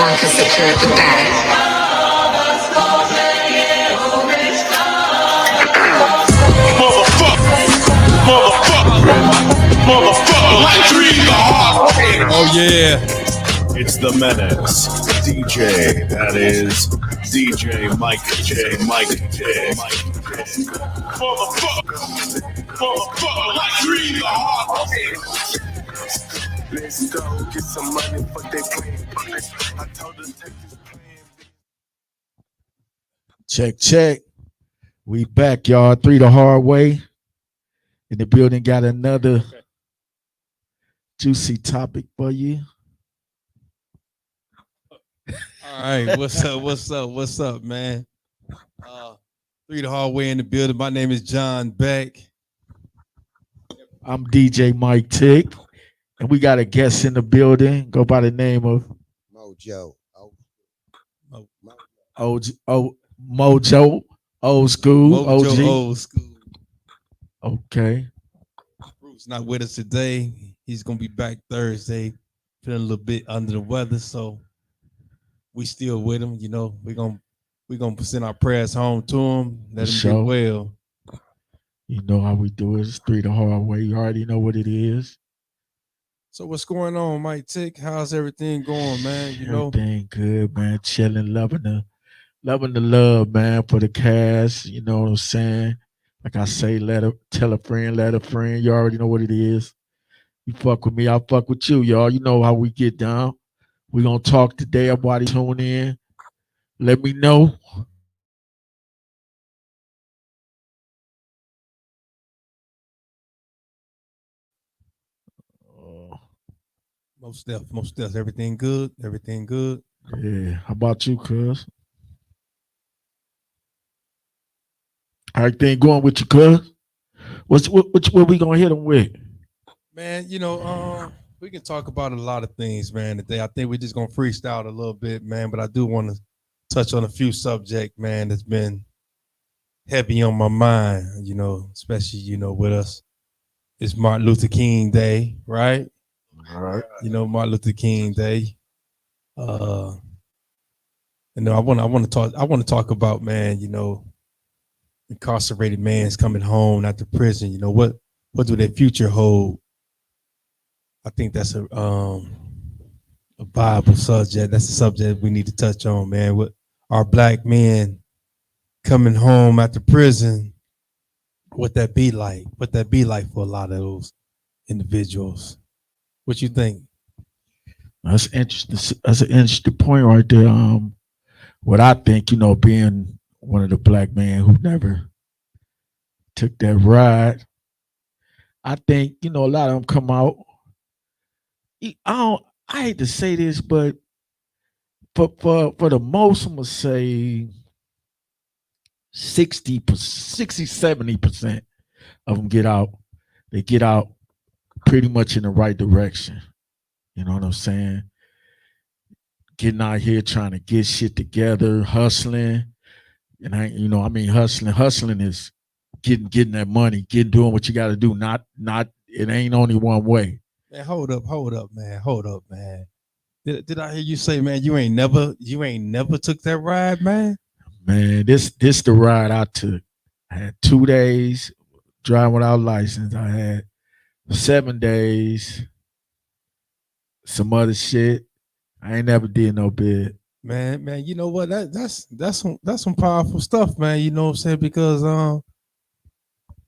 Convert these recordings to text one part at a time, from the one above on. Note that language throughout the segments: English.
One to secure the bag. Oh yeah, it's the menace, DJ. That is DJ Mike J. Mike J. Let's go get some money for their plan. I told them take this plan. Check. We back, y'all. 3 the hard way. In the building, got another juicy topic for you. All right, what's up, man? 3 the hard way in the building. My name is John Beck. I'm DJ Mike Tick, and we got a guest in the building. Go by the name of Mojo. Mojo, old school, Mojo, OG. old school. Okay. Bruce not with us today. He's gonna be back Thursday. Feeling a little bit under the weather, so we still with him. You know, we're gonna send our prayers home to him. Let him get well. You know how we do it. It's 3 the hard way. You already know what it is. So what's going on, Mike Tick? How's everything going, man? You know, everything good, man. Chilling, loving the love, man, for the cast. You know what I'm saying? Like I say, tell a friend, let a friend. You already know what it is. You fuck with me, I fuck with you, y'all. You know how we get down. We gonna talk today. Everybody tune in. Let me know. most death. Everything good. Yeah. How about you, cuz? Everything going with you, cuz? What we gonna hit them with? Man, you know, we can talk about a lot of things, man, today. I think we're just gonna freestyle a little bit, man, but I do want to touch on a few subjects, man, that's been heavy on my mind, you know, especially, you know, with us. It's Martin Luther King Day, right? All right. You know, Martin Luther King Day. You know, I want to talk about, man, you know, incarcerated man's coming home after prison. You know, what do their future hold? I think that's a viable subject. That's a subject we need to touch on, man. What our black men coming home after prison, what that be like? What that be like for a lot of those individuals? What you think? That's interesting. That's an interesting point right there. What I think, you know, being one of the black men who never took that ride, I think, you know, a lot of them come out. I hate to say this, but for the most, I'm gonna say 60, 70% of them get out. They get out pretty much in the right direction. You know what I'm saying? Getting out here trying to get shit together, hustling. And hustling is getting that money, doing what you got to do. Not it ain't only one way. Man, hold up, man. Did I hear you say, man, you ain't never took that ride, man? Man, this the ride I took. I had 2 days driving without license. I had 7 days, some other shit. I ain't never did no bid. Man, you know what? That's some powerful stuff, man. You know what I'm saying? Because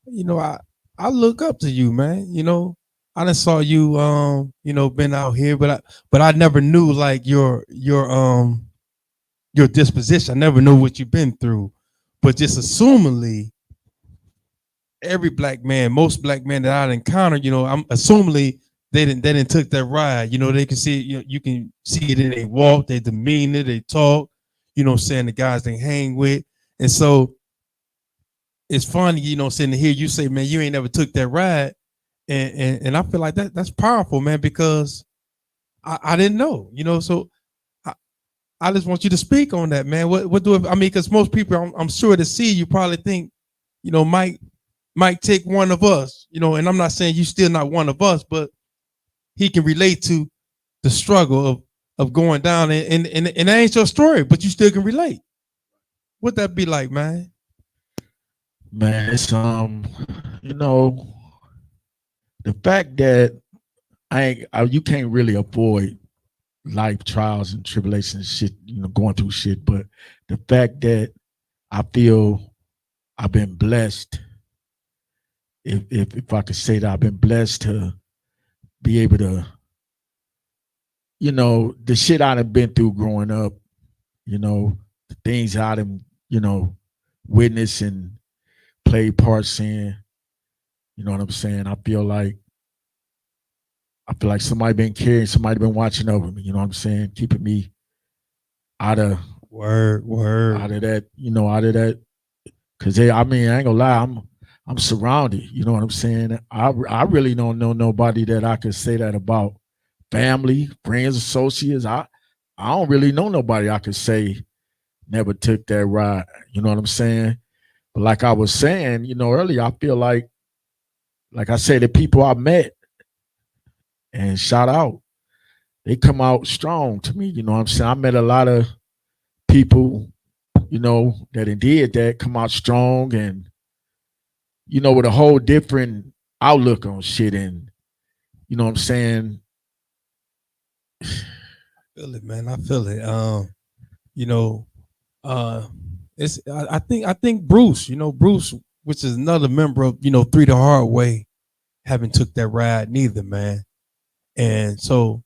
you know, I look up to you, man. You know, I done saw you you know, been out here, but I never knew like your disposition. I never knew what you've been through. But just assumingly, every black man, most black men that I encountered, you know, I'm assumingly they didn't took that ride. You know, they can see it, you know, you can see it in their walk, their demeanor, they talk, you know, saying the guys they hang with. And so it's funny, you know, sitting here, you say, man, you ain't never took that ride. And I feel like that's powerful, man, because I didn't know, you know, so I just want you to speak on that, man. What do I mean? Because most people, I'm sure to see you probably think, you know, Mike take one of us, you know, and I'm not saying you still not one of us, but he can relate to the struggle of going down, and that ain't your story, but you still can relate. What that be like, man? Man, it's you know, the fact that you can't really avoid life trials and tribulations and shit, going through shit, but the fact that I feel I've been blessed, if I could say that, I've been blessed to be able to, the shit I done been through growing up, the things I done, witnessed and played parts in, you know what I'm saying? I feel like somebody been caring, somebody been watching over me, you know what I'm saying? Keeping me out of word, out of that, out of that. Cause I ain't gonna lie, I'm surrounded, you know what I'm saying? I really don't know nobody that I could say that about. Family, friends, associates. I don't really know nobody I could say never took that ride. You know what I'm saying? But like I was saying, earlier, I feel like I said, the people I met and shout out, they come out strong to me. You know what I'm saying? I met a lot of people, that did that, come out strong and, with a whole different outlook on shit. And, you know what I'm saying? Feel it, man. I feel it. You know, it's I think Bruce, Bruce, which is another member of, Three the Hard Way, haven't took that ride neither, man. And so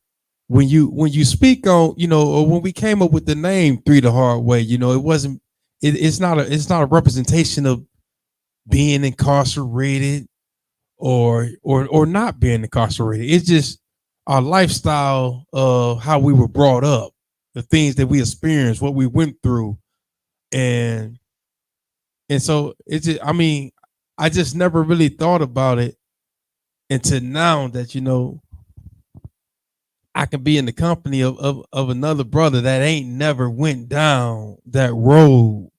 when you speak on, or when we came up with the name Three the Hard Way, it wasn't it's not a representation of being incarcerated or not being incarcerated. It's just our lifestyle of how we were brought up, the things that we experienced, what we went through. And so it's just, I just never really thought about it until now that, I can be in the company of another brother that ain't never went down that road.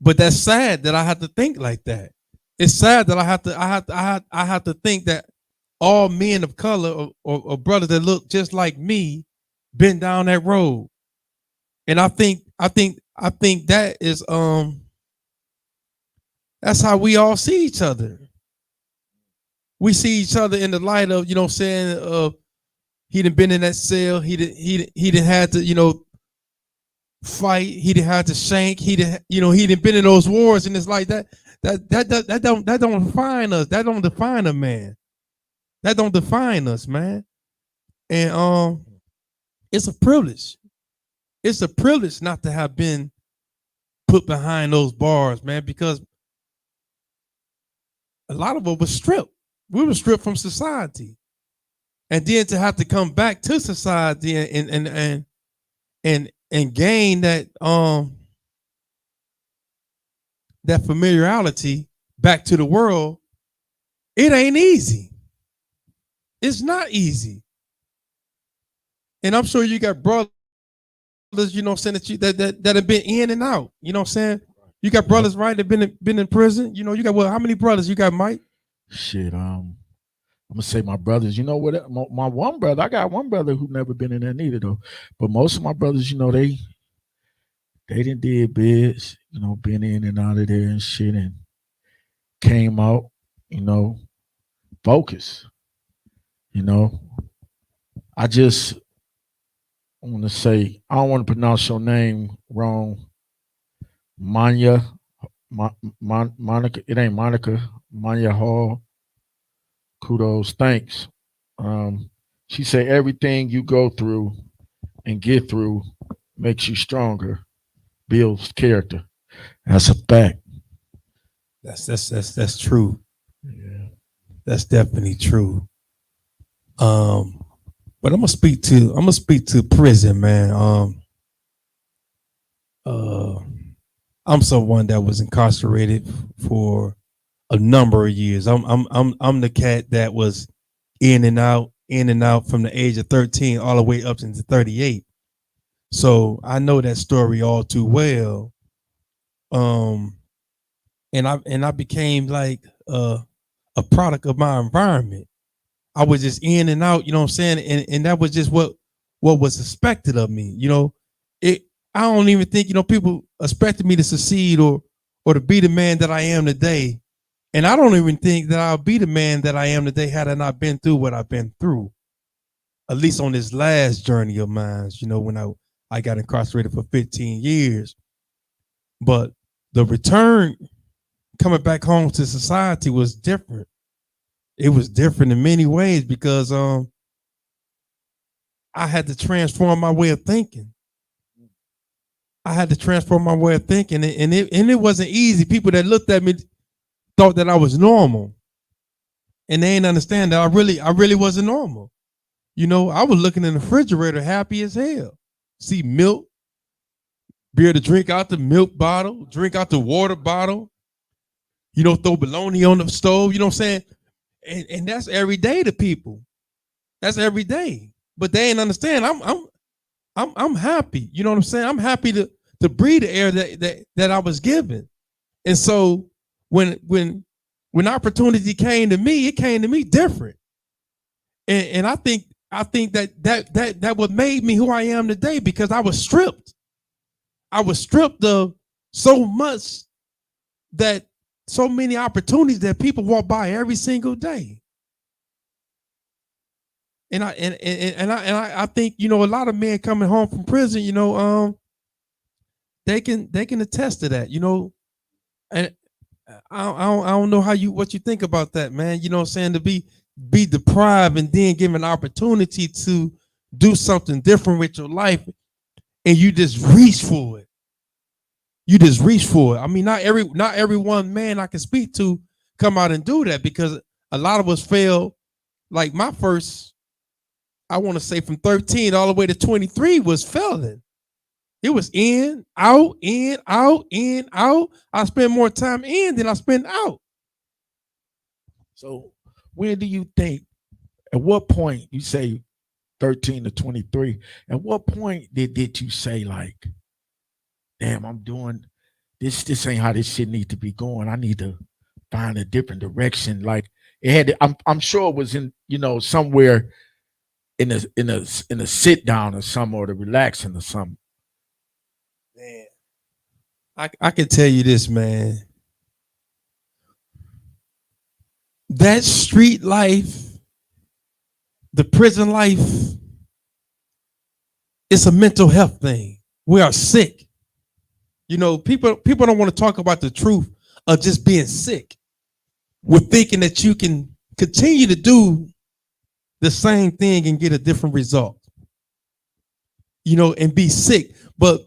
But that's sad that I have to think like that. It's sad that I have to think that all men of color or brothers that look just like me been down that road. And I think that is that's how we all see each other. We see each other in the light of, saying he done been in that cell, he done had to, fight, he done had to shank, he done been in those wars, and it's like that don't define us. That don't define a man. That don't define us, man. And it's a privilege. It's a privilege not to have been put behind those bars, man, because a lot of us were stripped. We were stripped from society. And then to have to come back to society and gain that that familiarity back to the world, it ain't easy. It's not easy. And I'm sure you got brothers, saying that have been in and out. You know what I'm saying? You got brothers, right, that been in prison. You got how many brothers you got, Mike? Shit, I'm gonna say my brothers. You know what? My one brother, I got one brother who never been in there neither though. But most of my brothers, they didn't did bids, been in and out of there and shit, and came out, focused. I just want to say, I don't want to pronounce your name wrong. Monica, it ain't Monica, Manya Hall. Kudos, thanks. She said everything you go through and get through makes you stronger, builds character. That's a fact. That's true. Yeah. That's definitely true. But I'm gonna speak to prison, man. I'm someone that was incarcerated for a number of years. I'm the cat that was in and out from the age of 13 all the way up into 38. So I know that story all too well. And I became like a product of my environment. I was just in and out, you know what I'm saying? And that was just what was expected of me. I don't even think, people expected me to succeed or to be the man that I am today. And I don't even think that I'll be the man that I am today had I not been through what I've been through. At least on this last journey of mine, when I got incarcerated for 15 years. But the return coming back home to society was different. It was different in many ways because I had to transform my way of thinking. And it wasn't easy. People that looked at me thought that I was normal, and they didn't understand that I really wasn't normal. I was looking in the refrigerator happy as hell. See milk, be able to drink out the milk bottle, drink out the water bottle, throw bologna on the stove, you know what I'm saying? And that's every day to people. That's every day. But they ain't understand. I'm happy. You know what I'm saying? I'm happy to breathe the air that I was given. And so when opportunity came to me, it came to me different. And I think that what made me who I am today, because I was stripped. I was stripped of so much, that so many opportunities that people walk by every single day. And I think, a lot of men coming home from prison, they can attest to that, and I don't know what you think about that, man. You know what I'm saying? To be deprived and then given an opportunity to do something different with your life, and you just reach for it. I mean, not every one man I can speak to come out and do that, because a lot of us fail. Like my first, I want to say from 13 all the way to 23 was failing. It was in, out, in, out, in, out. I spend more time in than I spend out. So when do you think, at what point, you say 13 to 23, at what point did you say, like, damn, I'm doing this ain't how this shit need to be going. I need to find a different direction. Like it had I'm sure it was in, somewhere in a sit down or something, or the relaxing or something. Man, I can tell you this, man. That street life, the prison life, it's a mental health thing. We are sick. People don't want to talk about the truth of just being sick. We're thinking that you can continue to do the same thing and get a different result, and be sick. But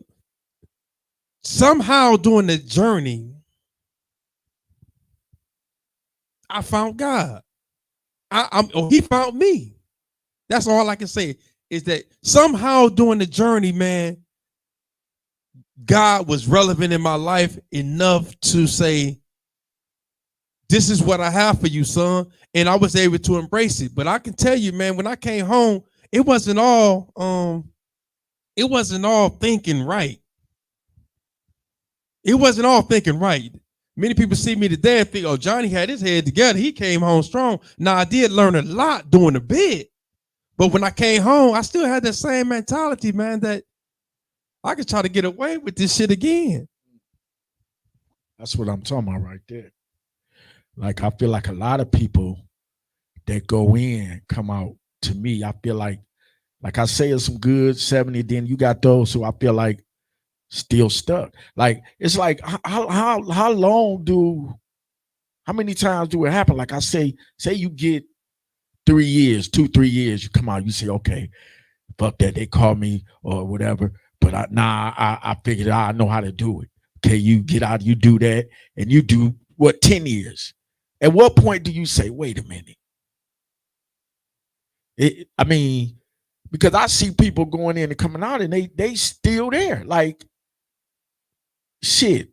somehow during the journey, I found God. He found me. That's all I can say, is that somehow during the journey, man, God was relevant in my life enough to say, this is what I have for you, son. And I was able to embrace it. But I can tell you, man, when I came home, it wasn't all thinking right. It wasn't all thinking right. Many people see me today and think, oh, Johnny had his head together. He came home strong. Now, I did learn a lot doing the bid. But when I came home, I still had that same mentality, man, that I could try to get away with this shit again. That's what I'm talking about right there. Like, I feel like a lot of people that go in come out, to me, I feel like I say, it's some good 70, then you got those who I feel like still stuck. Like, it's like, how many times do it happen? Like I say you get 3 years, 2-3 years, you come out, you say, okay, fuck that, they call me or whatever, but I figured out, I know how to do it. Okay, you get out, you do that, and you do, 10 years? At what point do you say, wait a minute? Because I see people going in and coming out, and they still there, like, shit,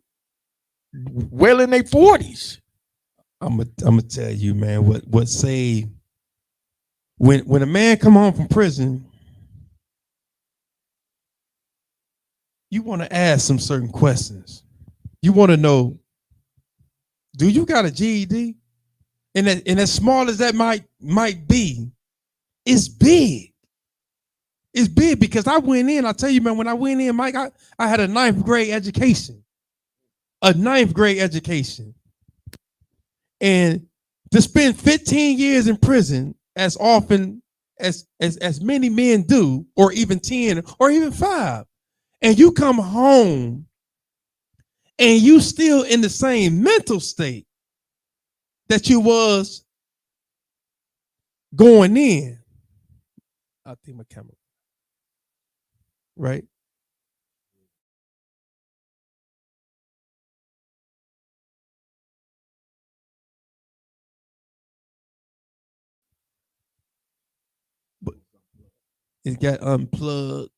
well in their 40s. I'm gonna tell you, man, what saved, when a man come home from prison, you want to ask some certain questions. You want to know, do you got a GED? And as small as that might be, it's big. It's big because I went in, I'll tell you, man, when I went in, Mike, I had a 9th grade education. A 9th grade education. And to spend 15 years in prison as often as many men do, or even 10 or even 5, and you come home and you still in the same mental state that you was going in. I'll take my camera. Right? But it got unplugged.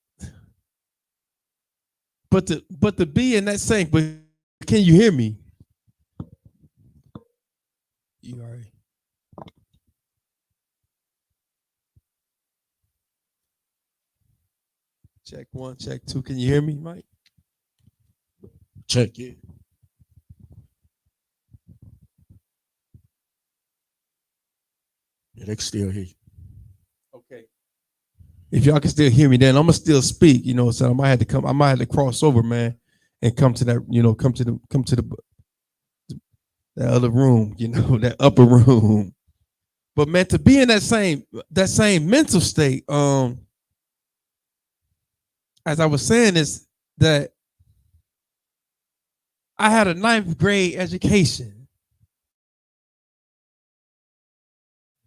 But to be in that same, but can you hear me? You all right? Check 1, check 2. Can you hear me, Mike? Check it. Yeah, they can still hear you. Okay. If y'all can still hear me, then I'm gonna still speak. You know, so I might have to cross over, man, and come to that. You know, come to the that other room. You know, that upper room. But man, to be in that same mental state, as I was saying, is that I had a 9th grade education.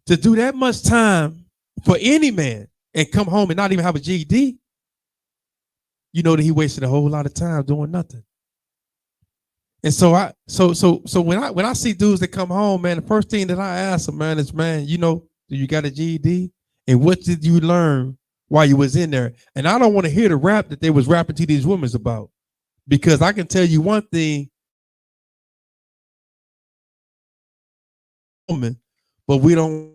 To do that much time for any man and come home and not even have a GED, you know that he wasted a whole lot of time doing nothing. And so when I see dudes that come home, man, the first thing that I ask them, man, is, man, you know, do you got a GED? And what did you learn while you was in there? And I don't want to hear the rap that they was rapping to these women about, because I can tell you one thing, woman, but we don't